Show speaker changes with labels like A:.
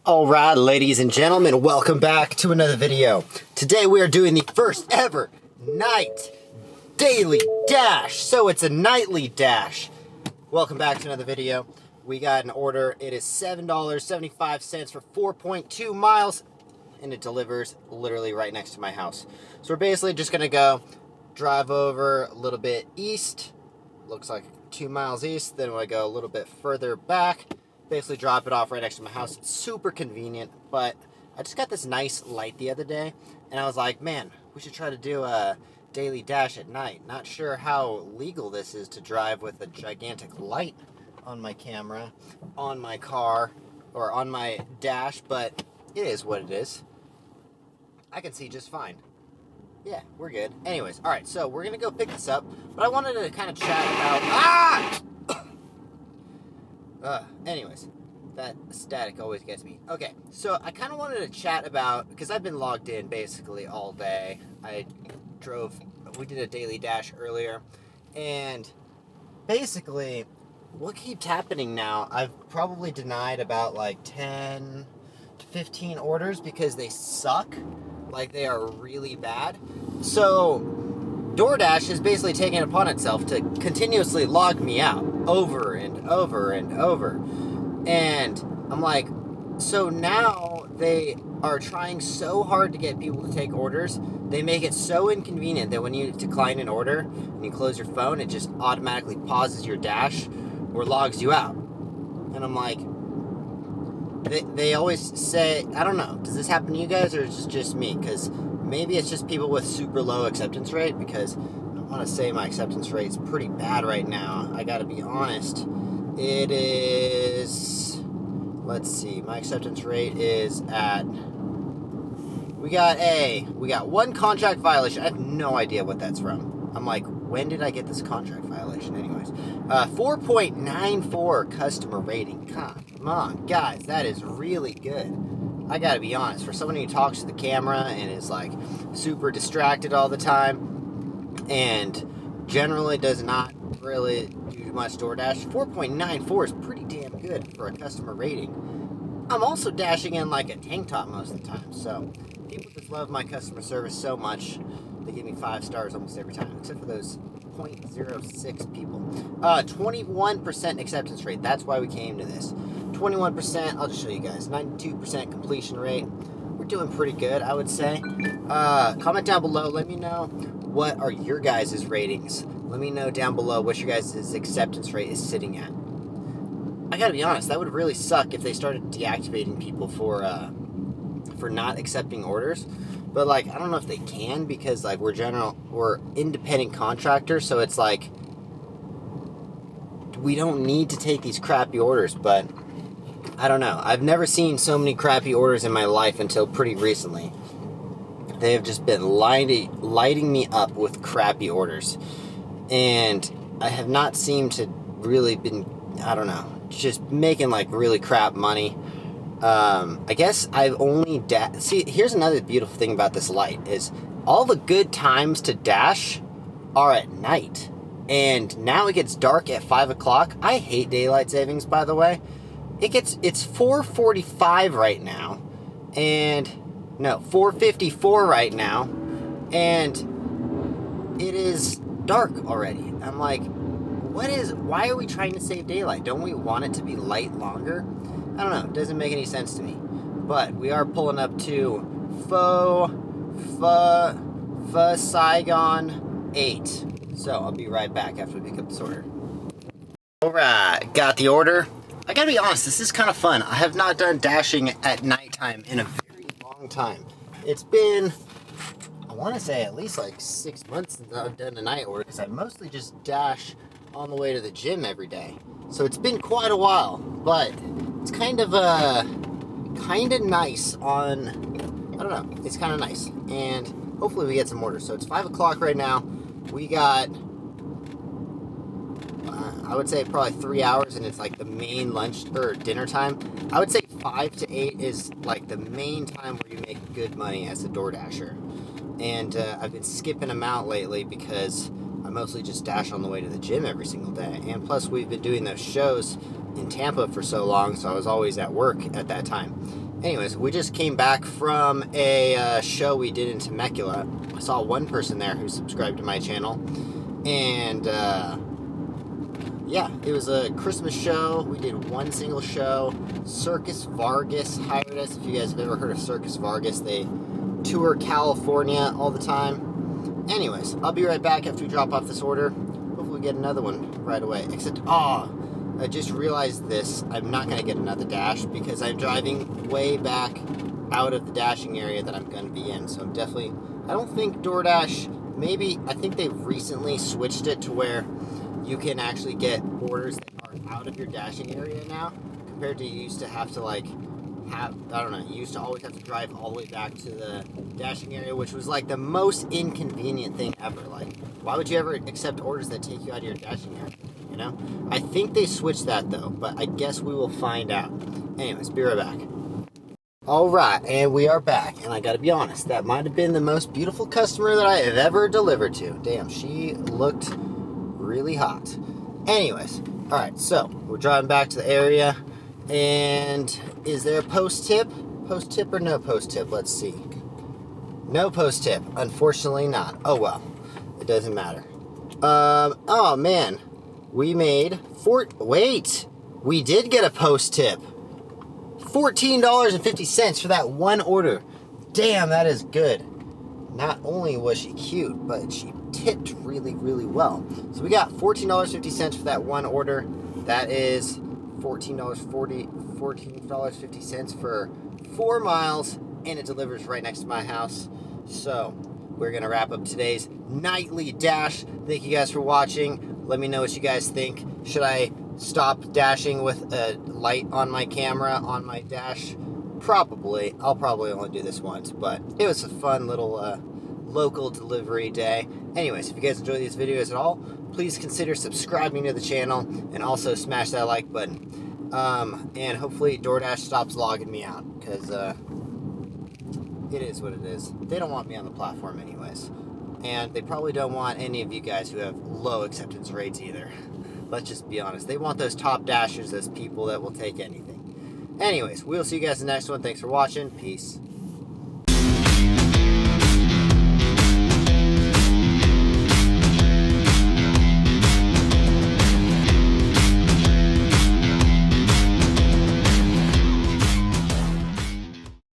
A: Alright, ladies and gentlemen, welcome back to another video. Today we are doing the first ever night daily dash. So it's a nightly dash. Welcome back to another video. We got an order. It is $7.75 for 4.2 miles. And it delivers literally right next to my house. So we're basically just going to go drive over a little bit east. Looks like 2 miles east. Then we go a little bit further back. Basically drop it off right next to my house. It's super convenient, but I just got this nice light the other day, and I was like, man, we should try to do a daily dash at night. Not sure how legal this is to drive with a gigantic light on my camera, on my car, or on my dash, but it is what it is. I can see just fine. Yeah, we're good. Anyways, alright, so we're going to go pick this up, but I wanted to kind of chat about... anyways, that static always gets me. Okay, so I kind of wanted to chat about, because I've been logged in basically all day. We did a daily dash earlier, and basically, what keeps happening now, I've probably denied about like 10 to 15 orders because they suck. Like, they are really bad. So, Doordash is basically taking it upon itself to continuously log me out over and over and over. And I'm like, so now they are trying so hard to get people to take orders. They make it so inconvenient that when you decline an order and you close your phone, it just automatically pauses your dash or logs you out. And I'm like, they always say, I don't know, does this happen to you guys or is it just me? Because maybe it's just people with super low acceptance rate, because I want to say my acceptance rate is pretty bad right now. I got to be honest. It is, let's see, my acceptance rate is at, we got one contract violation. I have no idea what that's from. I'm like, when did I get this contract violation? Anyways, 4.94 customer rating. Come on, guys, that is really good. I gotta be honest, for someone who talks to the camera and is like super distracted all the time and generally does not really do much DoorDash, 4.94 is pretty damn good for a customer rating. I'm also dashing in like a tank top most of the time, so people just love my customer service so much, they give me 5 stars almost every time, except for those 0.06 people. 21% acceptance rate, that's why we came to this. 21%, I'll just show you guys, 92% completion rate. We're doing pretty good, I would say. Comment down below, let me know what are your guys' ratings. Let me know down below what your guys' acceptance rate is sitting at. I gotta be honest, that would really suck if they started deactivating people for not accepting orders. But like, I don't know if they can, because like we're independent contractors, so it's like we don't need to take these crappy orders, but I don't know. I've never seen so many crappy orders in my life until pretty recently. They have just been lighting me up with crappy orders. And I have not seemed to really been, I don't know, just making like really crap money. I guess I've only see, here's another beautiful thing about this light is all the good times to dash are at night. And now it gets dark at 5 o'clock. I hate daylight savings, by the way. It's 4:45 right now, and no, 4:54 right now, and it is dark already. I'm like, why are we trying to save daylight? Don't we want it to be light longer? I don't know, it doesn't make any sense to me. But we are pulling up to Saigon 8. So I'll be right back after we pick up this order. Alright, got the order. I gotta be honest, this is kind of fun. I have not done dashing at nighttime in a very long time. It's been, I want to say, at least like 6 months since I've done a night order, because I mostly just dash on the way to the gym every day. So it's been quite a while, but it's kind of nice on, I don't know, it's kind of nice. And hopefully we get some orders. So it's 5 o'clock right now. We got, I would say probably 3 hours, and it's like the main lunch or dinner time. I would say 5 to 8 is like the main time where you make good money as a DoorDasher. And I've been skipping them out lately because I mostly just dash on the way to the gym every single day. And plus we've been doing those shows in Tampa for so long, so I was always at work at that time. Anyways, we just came back from a show we did in Temecula. I saw one person there who subscribed to my channel, and yeah, it was a Christmas show. We did one single show. Circus Vargas hired us. If you guys have ever heard of Circus Vargas, they tour California all the time. Anyways, I'll be right back after we drop off this order. Hopefully we get another one right away. Except, I just realized this. I'm not going to get another dash because I'm driving way back out of the dashing area that I'm going to be in. So I'm definitely, I don't think Doordash, maybe, I think they've recently switched it to where you can actually get orders that are out of your dashing area now, compared to you used to have to you used to always have to drive all the way back to the dashing area, which was like the most inconvenient thing ever. Like, why would you ever accept orders that take you out of your dashing area? You know? I think they switched that though, but I guess we will find out. Anyways, be right back. Alright, and we are back, and I gotta be honest, that might have been the most beautiful customer that I have ever delivered to. Damn, she looked really hot. Anyways, alright, so we're driving back to the area, and is there a post tip? Post tip or no post tip? Let's see. No post tip. Unfortunately not. Oh well, it doesn't matter. Oh man, we made we did get a post tip. $14.50 for that one order. Damn, that is good. Not only was she cute, but she tipped really, really well. So we got $14.50 for that one order. That is $14.50 for 4 miles, and it delivers right next to my house. So we're gonna wrap up today's nightly dash. Thank you guys for watching. Let me know what you guys think. Should I stop dashing with a light on my camera on my dash? Probably. I'll probably only do this once, but it was a fun little local delivery day. Anyways, if you guys enjoy these videos at all, please consider subscribing to the channel and also smash that like button. And hopefully Doordash stops logging me out, because it is what it is. They don't want me on the platform anyways. And they probably don't want any of you guys who have low acceptance rates either. Let's just be honest. They want those top dashers as people that will take anything. Anyways, we'll see you guys in the next one. Thanks for watching. Peace.